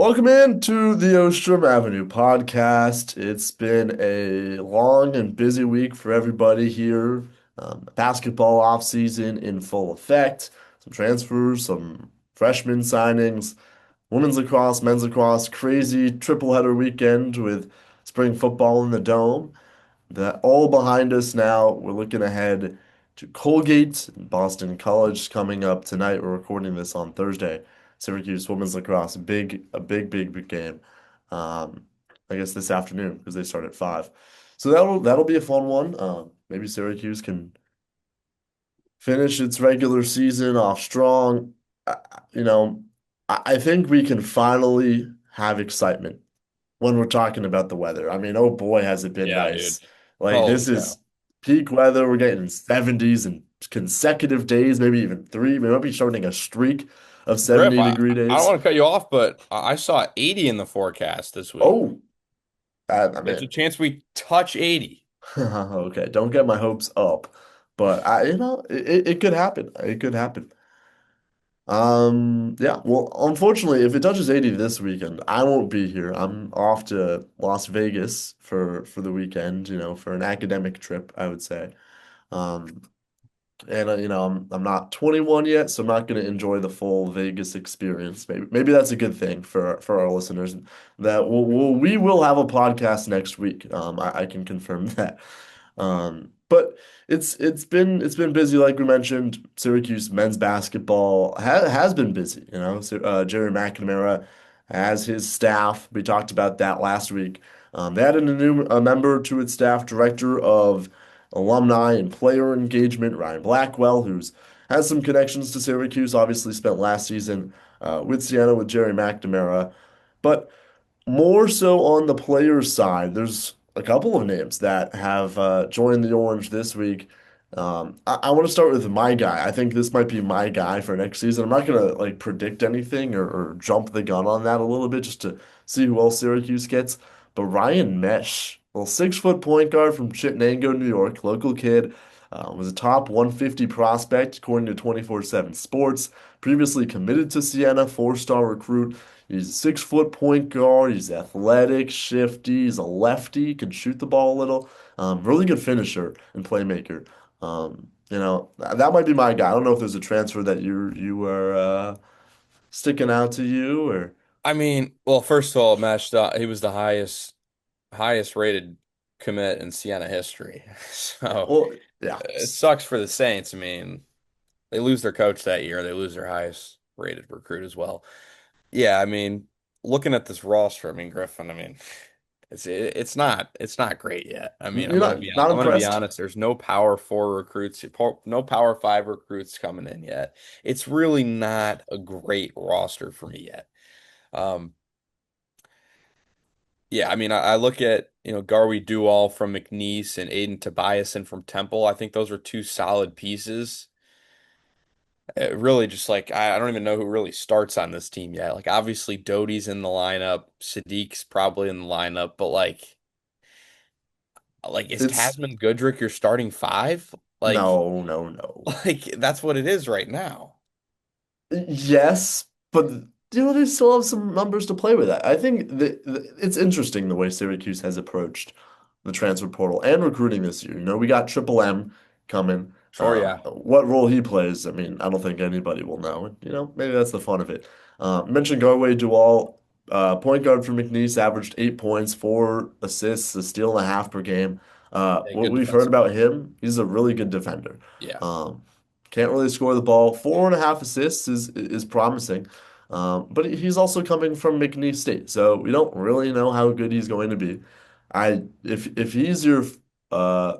Welcome in to the Ostrom Avenue podcast. It's been a long and busy week for everybody here. Basketball offseason in full effect. Some transfers, some freshman signings, women's lacrosse, men's lacrosse, crazy triple header weekend with spring football in the dome. That all behind us now. We're looking ahead to Colgate and Boston College coming up tonight. We're recording this on Thursday. Syracuse women's lacrosse, big game. Um, I guess this afternoon because they start at 5. So that'll be a fun one. Maybe Syracuse can finish its regular season off strong. I, you know, I think we can finally have excitement when we're talking about the weather. I mean, oh boy, has it been Yeah, dude. nice. Like Holy this cow. is peak weather. We're getting 70s and consecutive days, maybe even three. We might be starting a streak of Griff, 70-degree I don't days. want to cut you off, but I saw 80 in the forecast this week. Oh, I There's a mean, chance we touch 80. okay, don't get my hopes up, but it could happen. It could happen. Yeah, well, unfortunately, if it touches 80 this weekend, I won't be here. I'm off to Las Vegas for the weekend, for an academic trip, I would say. Um, and I'm not 21 yet, so I'm not going to enjoy the full Vegas experience. Maybe that's a good thing for our listeners. That we will have a podcast next week. I can confirm that. But it's been busy, like we mentioned. Syracuse men's basketball has been busy. So, Jerry McNamara has his staff. We talked about that last week. They added a member to its staff, director of alumni and player engagement, Ryan Blackwell, who's has some connections to Syracuse. Obviously, spent last season with Siena with Jerry McNamara, but more so on the players' side, there's a couple of names that have joined the Orange this week. I want to start with my guy. I think this might be my guy for next season. I'm not gonna like predict anything or jump the gun on that a little bit just to see who else Syracuse gets. But Ryan Mesh, little 6 foot point guard from Chittenango, New York, local kid, was a top 150 prospect according to 24/7 Sports. Previously committed to Siena, 4-star recruit. He's a 6 foot point guard. He's athletic, shifty. He's a lefty, can shoot the ball a little. Really good finisher and playmaker. That might be my guy. I don't know if there's a transfer that you are sticking out to you or I mean, well, first of all, he was the highest rated commit in Siena history. So well, yeah. it sucks for the Saints. I mean, they lose their coach that year. They lose their highest rated recruit as well. Yeah, I mean, looking at this roster, I mean, Griffin, I mean, it's not great yet. I mean, You're not I'm gonna be impressed? honest. There's no Power Four recruits, no Power Five recruits coming in yet. It's really not a great roster for me yet. Um, yeah, I mean, I look at Garwi Dual from McNeese and Aiden Tobiasen from Temple. I think those are two solid pieces. Really, just like I don't even know who really starts on this team yet. Like obviously Doty's in the lineup, Sadiq's probably in the lineup, but like is It's Tasman Goodrick your starting five? Like no, no, no. like that's what it is right now. Yes, but they still have some numbers to play with. I think it's interesting the way Syracuse has approached the transfer portal and recruiting this year. We got Triple M coming. Sure, yeah. What role he plays, I mean, I don't think anybody will know. And, maybe that's the fun of it. Mentioned Garway Dual, point guard for McNeese, averaged 8 points, 4 assists, a steal and a half per game. A What good we've heard defensive about player. him, he's a really good defender. Yeah. Um, can't really score the ball. 4.5 assists is promising. But he's also coming from McNeese State, so we don't really know how good he's going to be. If he's your uh,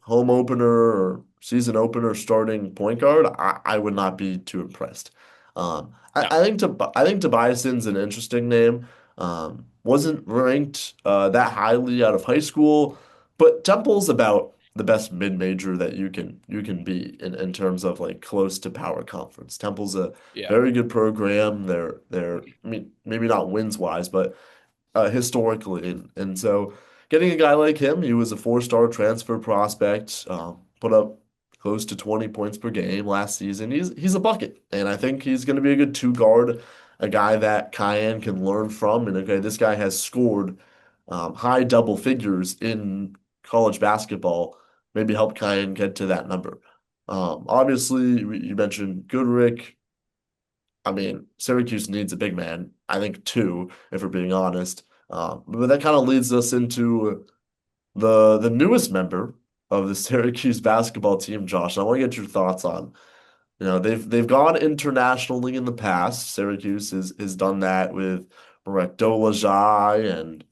home opener or season opener starting point guard, I would not be too impressed. No. I think Tobiason's an interesting name. Wasn't ranked that highly out of high school, but Temple's about the best mid-major that you can be in terms of like close to power conference. Temple's a Yeah. very good program. They're I mean maybe not wins wise, but historically. And so getting a guy like him, he was a 4-star transfer prospect, put up close to 20 points per game last season. He's a bucket, and I think he's going to be a good two guard a guy that Cayenne can learn from. And okay, this guy has scored high double figures in college basketball. Maybe help Cayenne get to that number. Obviously, you mentioned Goodrick. I mean, Syracuse needs a big man. I think two, if we're being honest. But that kind of leads us into the newest member of the Syracuse basketball team, Josh. I want to get your thoughts on. They've gone internationally in the past. Syracuse has done that with Marek Dolezaj and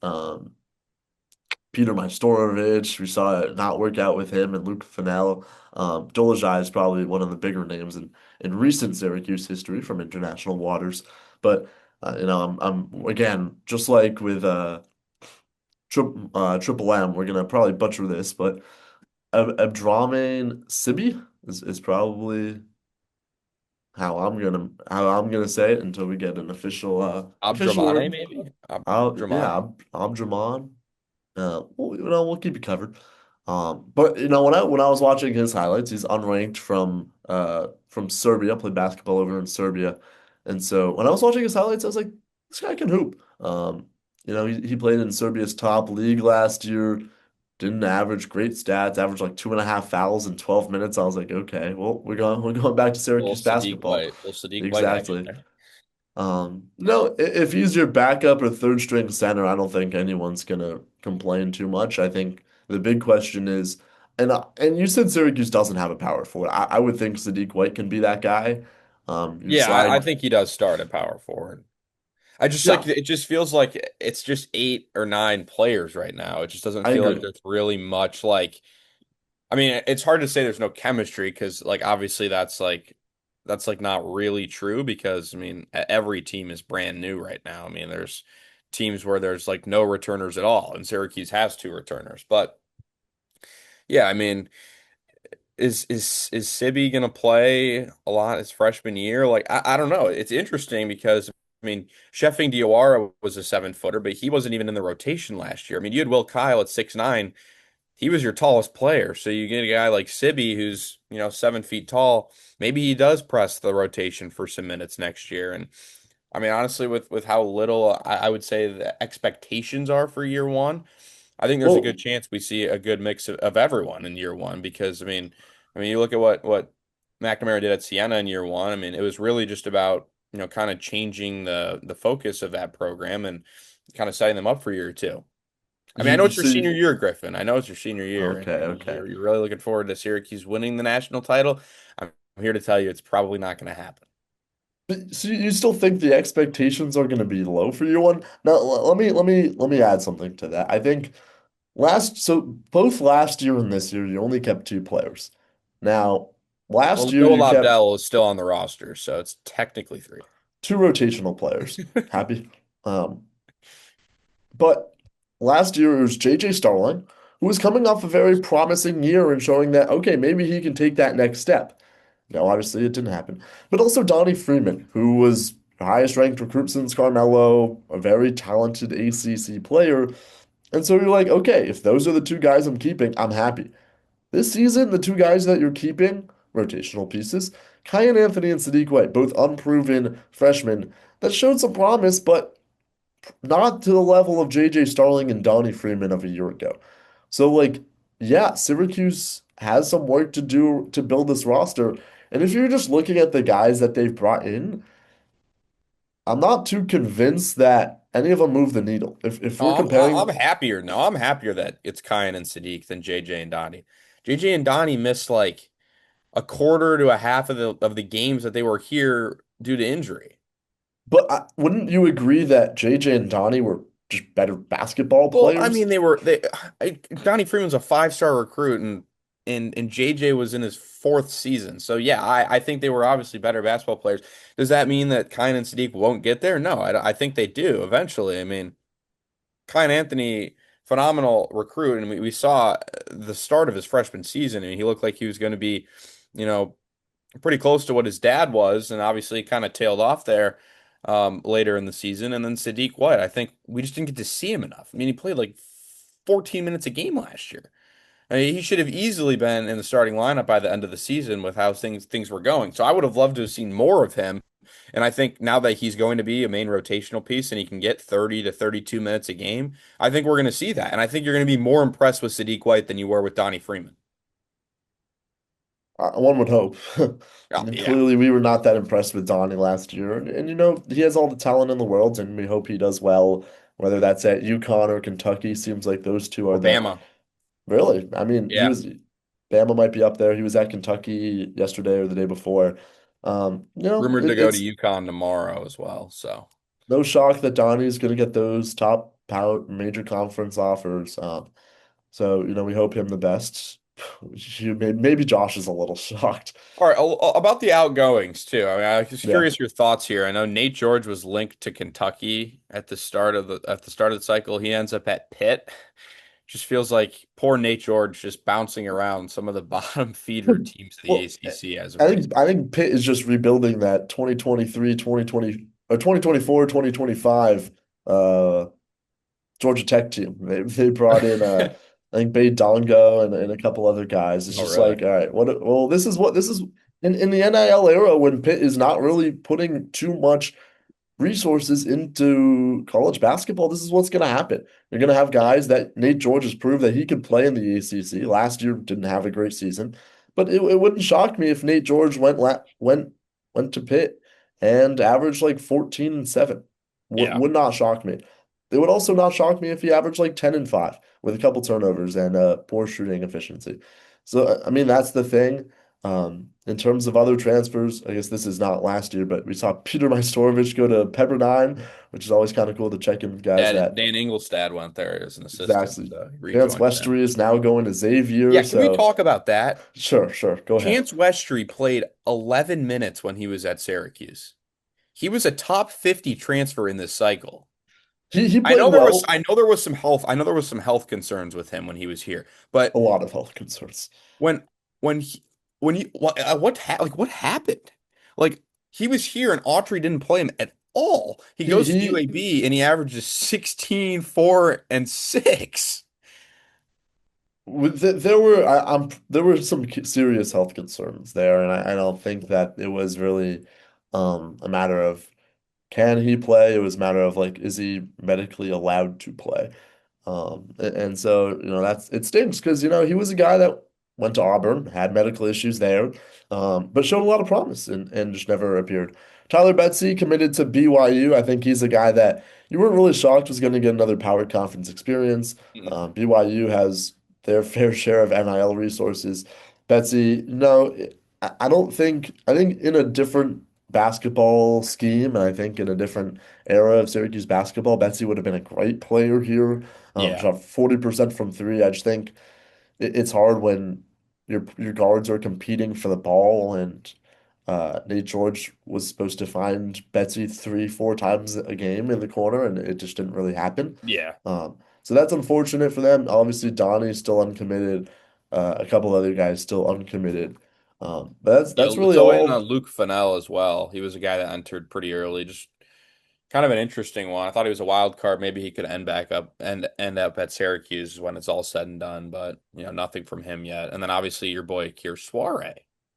Peter Majstorovic. We saw it not work out with him and Luke Fennell. Dolezaj is probably one of the bigger names in recent Syracuse history from international waters. But I'm again just like with Triple M, we're gonna probably butcher this, but Abdramain Sibi is probably how I'm gonna say it until we get an official Abdramane, word. maybe? Yeah, Abdraman? Abdraman. We'll keep you covered. But when I was watching his highlights, he's unranked from Serbia, played basketball over in Serbia, and so when I was watching his highlights, I was like, this guy can hoop. He played in Serbia's top league last year, didn't average great stats, averaged like 2.5 fouls in 12 minutes. I was like, okay, well, we're going back to Syracuse basketball. Little Sadiq White action Exactly. there. No, if he's your backup or third string center, I don't think anyone's gonna complain too much. I think the big question is, and you said Syracuse doesn't have a power forward. I would think Sadiq White can be that guy. You Yeah, I slide. think he does start at power forward. I just like Yeah, it just feels like it's just 8 or 9 players right now. It just doesn't I feel like agree. there's really much like I mean, it's hard to say there's no chemistry because like obviously that's like not really true because I mean every team is brand new right now. I mean, there's teams where there's like no returners at all, and Syracuse has 2 returners. But yeah, I mean, is Sibby gonna play a lot his freshman year? Like I don't know. It's interesting because I mean, Sheffing Diawara was a 7-footer, but he wasn't even in the rotation last year. I mean, you had Will Kyle at 6'9". He was your tallest player. So you get a guy like Sibby who's, 7 feet tall. Maybe he does press the rotation for some minutes next year. And I mean, honestly, with how little I would say the expectations are for year one, I think there's a Well, good chance we see a good mix of everyone in year one because I mean, you look at what McNamara did at Siena in year one. I mean, it was really just about, kind of changing the focus of that program and kind of setting them up for year two. I mean, I know you it's your senior see. year, Griffin. I know it's your senior year, and, Okay, and okay. you're really looking forward to Syracuse winning the national title. I'm here to tell you it's probably not going to happen. But, so you still think the expectations are going to be low for year one? Now, let me add something to that. I think both last year and this year, you only kept two players. Now, last Well, year Noah you kept Lobdell is still on the roster, so it's technically 3. two rotational players. Happy. Um, but last year it was JJ Starling, who was coming off a very promising year and showing that, okay, maybe he can take that next step. Now, obviously, it didn't happen. But also Donnie Freeman, who was the highest ranked recruit since Carmelo, a very talented ACC player. And so you're like, okay, if those are the two guys I'm keeping, I'm happy. This season, the two guys that you're keeping, rotational pieces, Kyan Anthony and Sadiq White, both unproven freshmen that showed some promise, but not to the level of JJ Starling and Donnie Freeman of a year ago. So, like, yeah, Syracuse has some work to do to build this roster. And if you're just looking at the guys that they've brought in, I'm not too convinced that any of them move the needle. If we're Oh, I'm comparing, happier. No, I'm happier that it's Kyan and Sadiq than JJ and Donnie. JJ and Donnie missed like a quarter to a half of the games that they were here due to injury. wouldn't you agree that JJ and Donnie were just better basketball Well, I players? mean, Donnie Freeman's a 5-star recruit, and JJ was in his 4th season. So yeah, I think they were obviously better basketball players. Does that mean that Kine and Sadiq won't get there? No, I think they do eventually. I mean, Kine Anthony, phenomenal recruit, and we saw the start of his freshman season, and he looked like he was going to be, you know, pretty close to what his dad was, and obviously kind of tailed off there later in the season. And then Sadiq White, I think we just didn't get to see him enough. I mean, he played like 14 minutes a game last year. I mean, he should have easily been in the starting lineup by the end of the season with how things were going. So I would have loved to have seen more of him. And I think now that he's going to be a main rotational piece and he can get 30 to 32 minutes a game, I think we're going to see that. And I think you're going to be more impressed with Sadiq White than you were with Donnie Freeman. One would hope. Yeah, yeah. Clearly, we were not that impressed with Donnie last year, and he has all the talent in the world, and we hope he does well. Whether that's at UConn or Kentucky, seems like those two are Or the Bama. really. I mean, Yeah. Bama might be up there. He was at Kentucky yesterday or the day before. Rumored to go to It's UConn tomorrow as well. So, no shock that Donnie's going to get those top power major conference offers. So we hope him the best. Maybe Josh is a little shocked. all right. About the outgoings too. I mean, I'm just Yeah. curious your thoughts here. I know Nate George was linked to Kentucky at the start of the cycle. He ends up at Pitt. Just feels like poor Nate George just bouncing around some of the bottom feeder teams of the Well, ACC as of I recent. think I think Pitt is just rebuilding that 2023, 2020 or 2024, 2025 Georgia Tech team. They brought in I think Bade Dongo and a couple other guys. It's Oh, just really? like, all right, this is in the NIL era when Pitt is not really putting too much resources into college basketball, this is what's going to happen. You're going to have guys that Nate George has proved that he can play in the ACC. Last year didn't have a great season, but it wouldn't shock me if Nate George went to Pitt and averaged like 14 and 7. Yeah. Would not shock me. It would also not shock me if he averaged like 10 and 5 with a couple turnovers and poor shooting efficiency. So I mean that's the thing. In terms of other transfers, I guess this is not last year, but we saw Peter Majstorovic go to Pepperdine, which is always kind of cool to check in with guys Yeah, that Dan Engelstad went there as an assistant, exactly. so he Chance rejoined them. Westry is now going to Xavier, Yeah, can we so talk about that? sure, go ahead. Chance Westry played 11 minutes when he was at Syracuse. He was a top 50 transfer in this cycle. He played well, I know there was some health concerns with him when he was here. But a lot of health concerns. when when he when you what happened? Like he was here and Autry didn't play him at all. He He goes to he UAB and he averages 16, 4, and 6. there were some serious health concerns there, and I don't think that it was really a matter of can he play? It was a matter of like, is he medically allowed to play? And so, that's it stinks because, he was a guy that went to Auburn, had medical issues there, but showed a lot of promise and just never appeared. Tyler Betsy committed to BYU. I think he's a guy that you weren't really shocked was going to get another power conference experience. Mm. BYU has their fair share of NIL resources. Betsy, no, I think in a different basketball scheme, and I think in a different era of Syracuse basketball, Betsy would have been a great player here. Yeah. Shot 40% from three. I just think it's hard when your guards are competing for the ball, and Nate George was supposed to find Betsy three, four times a game in the corner, and it just didn't really happen. Yeah. So that's unfortunate for them. Obviously, Donnie's still uncommitted. A couple other guys still uncommitted. But Yeah, that's really throw in all. Luke Fennell as well. He was a guy that entered pretty early. Just kind of an interesting one. I thought he was a wild card. Maybe he could end up at Syracuse when it's all said and done, but nothing from him yet. And then obviously your boy Kier Soare.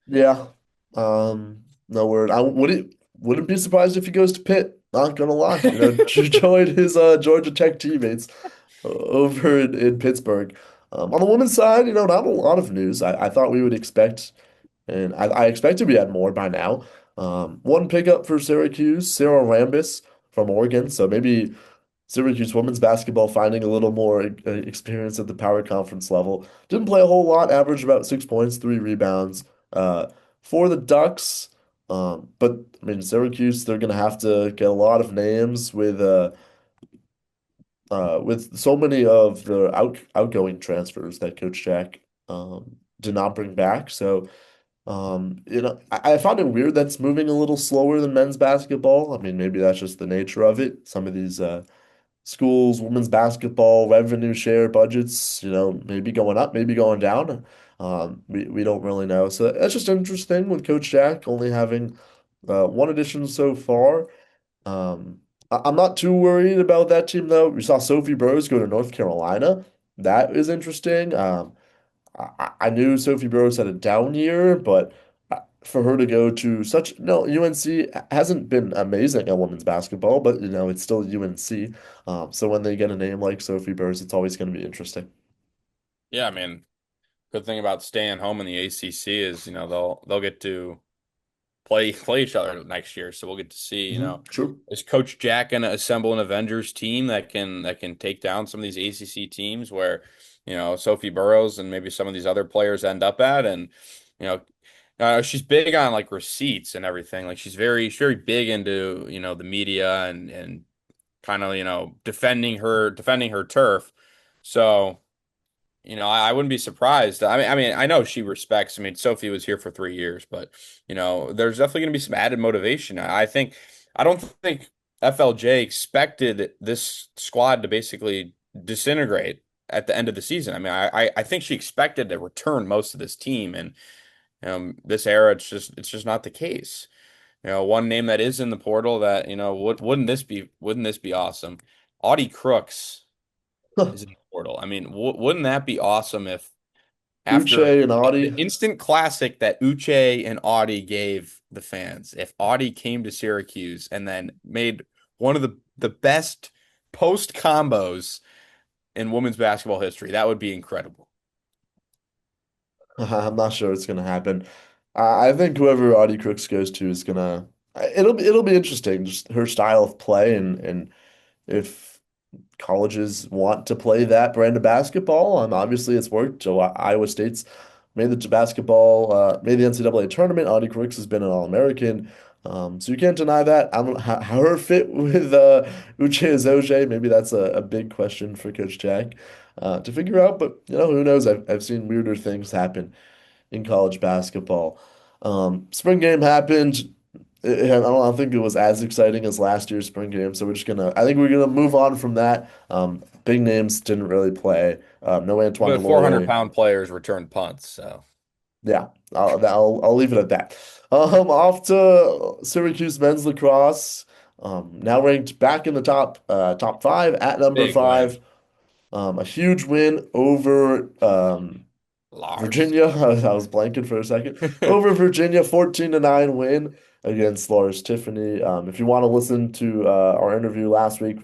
Yeah. No word. I wouldn't be surprised if he goes to Pitt. Not gonna lie. Join his Georgia Tech teammates over in Pittsburgh. On the women's side, not a lot of news. I thought we would expect, and I expected we had more by now. One pickup for Syracuse, Sarah Rambis from Oregon. So maybe Syracuse women's basketball finding a little more experience at the power conference level. Didn't play a whole lot, averaged about 6 points, 3 rebounds for the Ducks. But I mean, Syracuse, they're gonna have to get a lot of names with so many of the outgoing transfers that Coach Jack did not bring back. So I found it weird that's moving a little slower than men's basketball. I mean, maybe that's just the nature of it. Some of these schools, women's basketball, revenue share budgets, maybe going up, maybe going down. We don't really know. So that's just interesting with Coach Jack only having one addition so far. I'm not too worried about that team though. We saw Sophie Rose go to North Carolina. That is interesting. I knew Sophie Rose had a down year, but for her to go to such no UNC hasn't been amazing at women's basketball, but it's still UNC. So when they get a name like Sophie Burrs, it's always going to be interesting. Yeah, I mean, good thing about staying home in the ACC is, they'll get to play each other next year. So we'll get to see, True. is Coach Jack going to assemble an Avengers team that can take down some of these ACC teams where, Sophie Burrows and maybe some of these other players end up at, and you know, she's big on like receipts and everything. Like she's very big into the media and kind of defending her turf. So. I wouldn't be surprised. I mean, I know she respects. I mean, Sophie was here for 3 years, but there's definitely going to be some added motivation. I don't think FLJ expected this squad to basically disintegrate at the end of the season. I mean, I think she expected to return most of this team, and this era, it's just not the case. One name that is in the portal that wouldn't this be awesome? Audie Crooks is in the portal. I mean, wouldn't that be awesome if after Uche and the Audie. instant classic that Uche and Audie gave the fans, if Audie came to Syracuse and then made one of the best post combos in women's basketball history, that would be incredible. I'm not sure it's gonna happen. I think whoever Audie Crooks goes to is gonna. It'll be interesting, just her style of play and if colleges want to play that brand of basketball. Obviously, it's worked. So Iowa State's made the basketball, made the NCAA tournament. Audie Crooks has been an All-American. So you can't deny that. I don't know how her fit with Uche Azoje. Maybe that's a big question for Coach Jack to figure out. But who knows? I've seen weirder things happen in college basketball. Spring game happened. I don't think it was as exciting as last year's spring game, so I think we're gonna move on from that. Big names didn't really play. No Antoine But 400 Delorier. pound players returned punts, so Yeah, I'll leave it at that. Off to Syracuse men's lacrosse. Now ranked back in the top five at number big win. five. A huge win over Lars. Virginia. I was blanking for a second. Over Virginia, 14 to 9 win against Lars Tiffany. If you want to listen to our interview last week,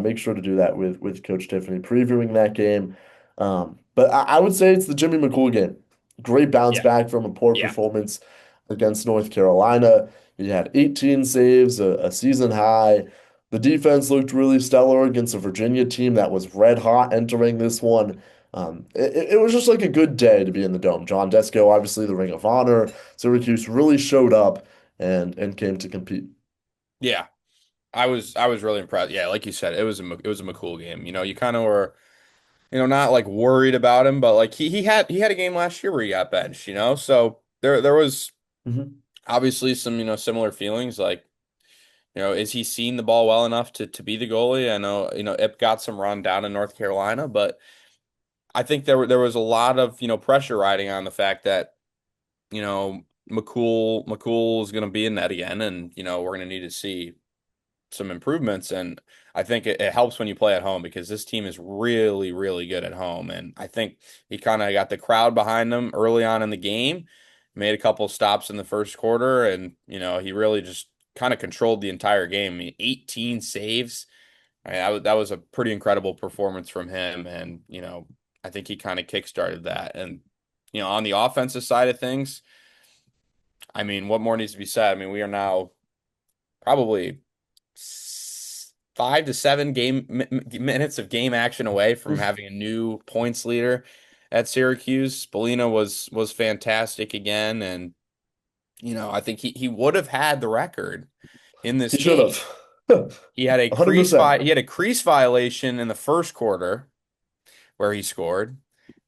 make sure to do that with Coach Tiffany, previewing that game. But I would say it's the Jimmy McCool game. Great bounce Yeah, back from a poor yeah. performance against North Carolina. He had 18 saves, a season high. The defense looked really stellar against a Virginia team that was red hot entering this one. It was just like a good day to be in the Dome. John Desko, obviously the Ring of Honor. Syracuse really showed up and came to compete. Yeah. I was really impressed. Yeah, like you said, it was a McCool game. You kind of were, not like worried about him, but like he had a game last year where he got benched. So there was Hmm. obviously some, similar feelings like, is he seeing the ball well enough to be the goalie? I know, Ip got some run down in North Carolina, but I think there was a lot of, pressure riding on the fact that, McCool is going to be in that again, and we're going to need to see some improvements. And I think it helps when you play at home because this team is really, really good at home. And I think he kind of got the crowd behind him early on in the game, made a couple stops in the first quarter, and he really just kind of controlled the entire game. I mean, 18 saves. I mean, that was a pretty incredible performance from him, and I think he kind of kickstarted that. And on the offensive side of things, I mean, what more needs to be said? I mean, we are now probably 5 to 7 minutes of game action away from having a new points leader at Syracuse. Spallina was fantastic again, and I think he would have had the record in this He should game. have. He had a crease 100%. vi he had a crease violation in the first quarter where he scored,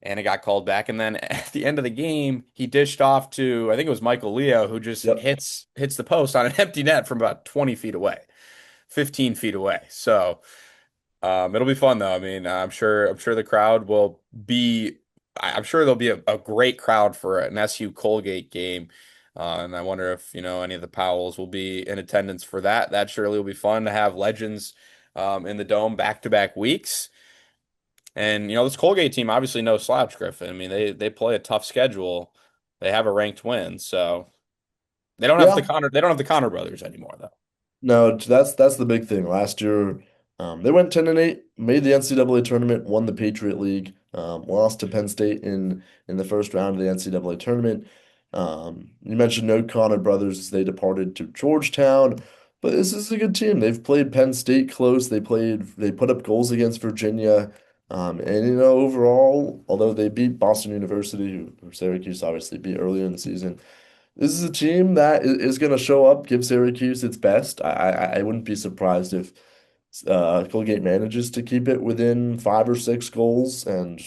and it got called back. And then at the end of the game, he dished off to I think it was Michael Leo who just Yep. hits the post on an empty net from about 20 feet away. 15 feet away. So it'll be fun though. I mean, I'm sure the crowd will be. I'm sure there'll be a great crowd for an SU Colgate game. And I wonder if any of the Powells will be in attendance for that. That surely will be fun to have legends in the dome back-to-back weeks. And this Colgate team obviously no slouch, Griffin. I mean, they play a tough schedule. They have a ranked win, so Yeah, They don't have the Connor brothers anymore though. no, that's the big thing. Last year, they went 10-8, made the NCAA tournament, won the Patriot League, lost to Penn State in the first round of the NCAA tournament. You mentioned no Connor brothers as they departed to Georgetown, but this is a good team. They've played Penn State close. They put up goals against Virginia. And overall, although they beat Boston University, who Syracuse obviously beat earlier in the season, this is a team that is going to show up, give Syracuse its best. I wouldn't be surprised if Colgate manages to keep it within 5 or 6 goals and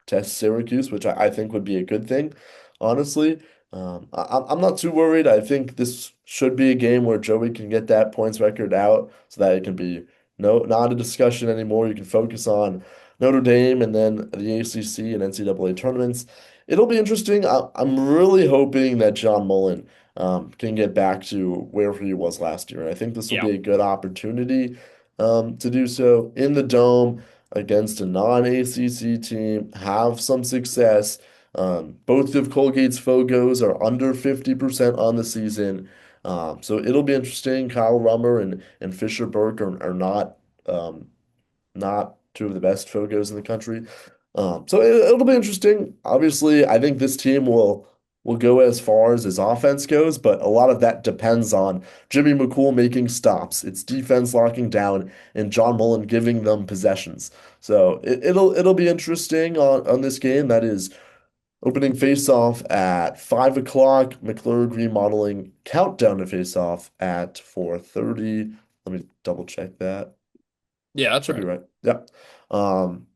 test Syracuse, which I think would be a good thing, honestly. I'm not too worried. I think this should be a game where Joey can get that points record out so that it can be not a discussion anymore. You can focus on Notre Dame and then the ACC and NCAA tournaments. It'll be interesting. I'm really hoping that John Mullen can get back to where he was last year. I think this will Yeah. be a good opportunity to do so in the dome against a non-ACC team, have some success. Both of Colgate's Fogos are under 50% on the season. So it'll be interesting. Kyle Rummer and Fisher Burke are um, not two of the best Fogos in the country. So it'll be interesting. Obviously, I think this team will go as far as his offense goes, but a lot of that depends on Jimmy McCool making stops, its defense locking down, and John Mullen giving them possessions. So it'll be interesting on this game. That is opening face-off at 5 o'clock. McClure remodeling countdown to face-off at 4:30. Let me double check that. Yeah, that's Should be right. right. Yep. Um,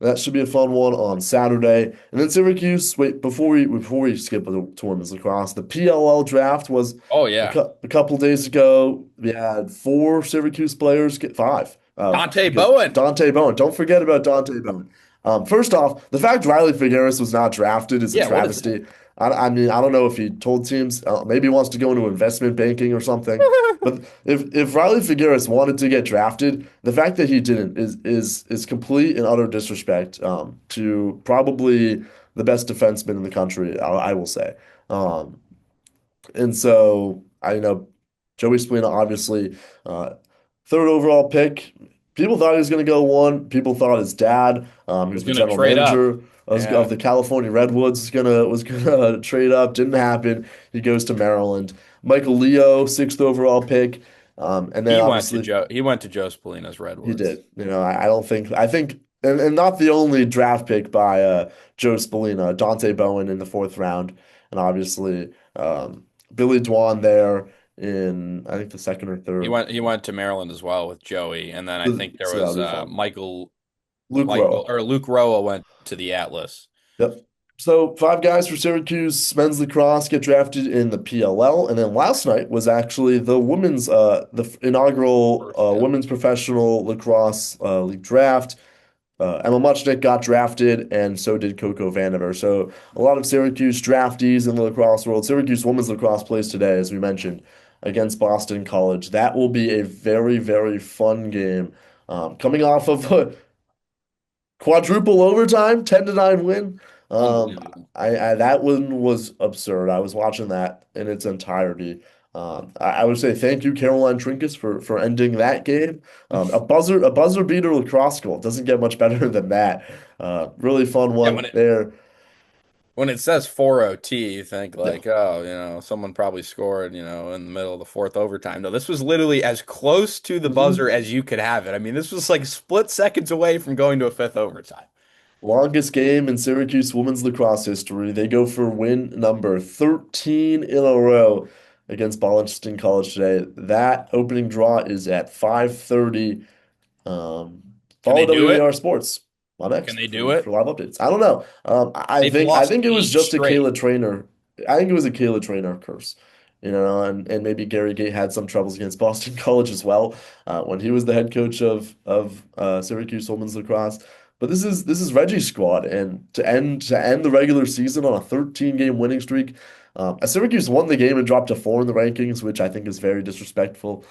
that should be a fun one on Saturday. And then Syracuse, wait, before we skip to women's lacrosse, the PLL draft was Oh yeah. a couple days ago. We had 4 Syracuse players get 5. Dante Because Bowen. Dante Bowen, don't forget about Dante Bowen. First off, the fact Riley Figueres was not drafted is a Yeah, what is that? travesty. I mean, I don't know if he told teams, maybe he wants to go into investment banking or something. But if Riley Figueres wanted to get drafted, the fact that he didn't is complete and utter disrespect to probably the best defenseman in the country, I will say. Um, and so I know Joey Spallina, obviously, third overall pick. People thought he was going to go one. People thought his dad, who's Was the gonna general trade up. manager of Yeah. the California Redwoods, was gonna trade up. Didn't happen. He goes to Maryland. Michael Leo, sixth overall pick, and then obviously He went to Joe Spallina's he Redwoods. did. I don't think I think and not the only draft pick by Joe Spallina, Dante Bowen in the fourth round, and obviously Billy Dwan there in I think the second or third. He went to Maryland as well with Joey, and then I think there So that'll was be fun. Luke Michael Rowe. or Luke Roa went to the Atlas. Yep. So 5 guys for Syracuse men's lacrosse get drafted in the PLL, and then last night was actually the inaugural First, yeah. women's professional lacrosse league draft. Emma Muchnick got drafted, and so did Coco Vanover. So a lot of Syracuse draftees in the lacrosse world. Syracuse women's lacrosse plays today, as we mentioned, against Boston College. That will be a very, very fun game. Coming off of a quadruple overtime, 10-9 win. Unbelievable. I that one was absurd. I was watching that in its entirety. I would say thank you, Caroline Trinkus, for ending that game. A buzzer beater lacrosse goal. Doesn't get much better than that. Really fun Yeah, one there. when it says 4 OT, you think Yeah. like, oh, someone probably scored, in the middle of the fourth overtime. No, this was literally as close to the Mhm. buzzer as you could have it. I mean, this was like split seconds away from going to a fifth overtime. Longest game in Syracuse women's lacrosse history. They go for win number 13 in a row against Boston College today. That opening draw is at 5:30. Um, Can Follow they do it? WER Sports on Can X they do for it? live updates. I don't know. They've I lost think it was 8 just a straight. Kayla Trainer. I think it was a Kayla Trainer curse. And maybe Gary Gait had some troubles against Boston College as well when he was the head coach of Syracuse women's lacrosse. But this is Reggie's squad, and to end the regular season on a 13 game winning streak, Syracuse won the game and dropped to 4 in the rankings, which I think is very disrespectful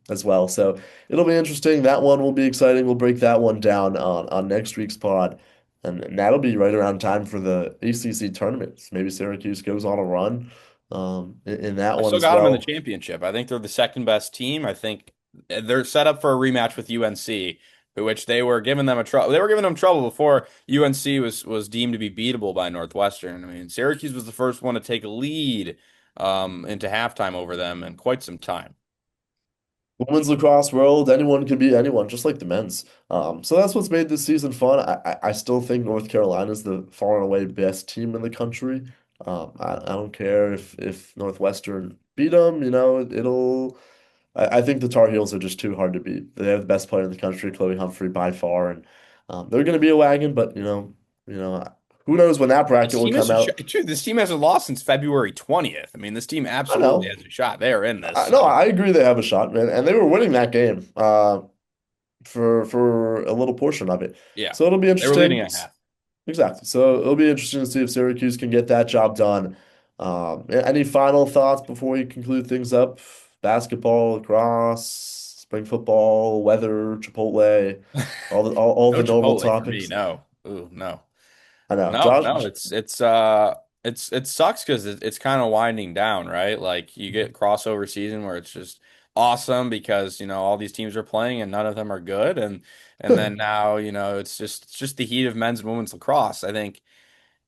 as well. So it'll be interesting. That one will be exciting. We'll break that one down on next week's pod. And that'll be right around time for the ACC tournaments. Maybe Syracuse goes on a run. in that I one still as got them in the well. championship. I think they're the second best team. I think they're set up for a rematch with UNC, which they were giving them a trouble. They were giving them trouble before UNC was deemed to be beatable by Northwestern. I mean, Syracuse was the first one to take a lead into halftime over them in quite some time. Women's lacrosse world, anyone can beat anyone, just like the men's. So that's what's made this season fun. I still think North Carolina's the far and away best team in the country. I don't care if Northwestern beat them, it'll. I think the Tar Heels are just too hard to beat. They have the best player in the country, Chloe Humphrey, by far, and they're going to be a wagon. But you know, who knows when that bracket This will team has come a shot. out? Dude, this team hasn't lost since February 20th. I mean, this team I absolutely know. has a shot. They are in this. No, So, I agree they have a shot, man, and they were winning that game. For a little portion of it. yeah, So it'll be they were leading interesting. at half. Exactly. So it'll be interesting to see if Syracuse can get that job done. Any final thoughts before we conclude things up? Basketball, lacrosse, spring football, weather, Chipotle, all No the normal Chipotle for me. topics. No. Ooh, no. I know. No, no, it sucks because it's kind of winding down, right? Like you get crossover season where it's just awesome because all these teams are playing and none of them are good, and then now it's just the heat of men's and women's lacrosse. I think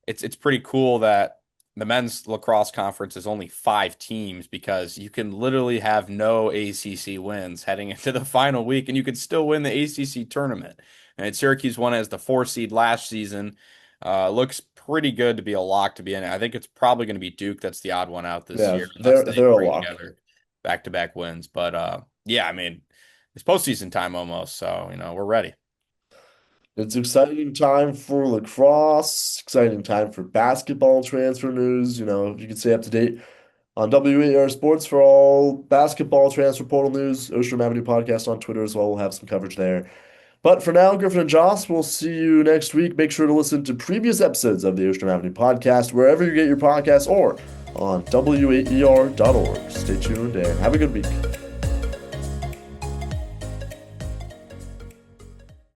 it's pretty cool that the men's lacrosse conference is only 5 teams because you can literally have no ACC wins heading into the final week, and you could still win the ACC tournament. And Syracuse won as the 4 seed last season. Looks pretty good to be a lock to be in it. I think it's probably going to be Duke that's the odd one out this Yeah, year unless they they're a bring lock. together back-to-back wins. But yeah, I mean, it's postseason time almost, so we're ready. It's exciting time for lacrosse, exciting time for basketball transfer news. You can stay up to date on WER Sports for all basketball transfer portal news. Ostrom Avenue Podcast on Twitter as well. We'll have some coverage there. But for now, Griffin and Josh, we'll see you next week. Make sure to listen to previous episodes of the Ostrom Avenue Podcast wherever you get your podcasts or on WAER.org. Stay tuned and have a good week.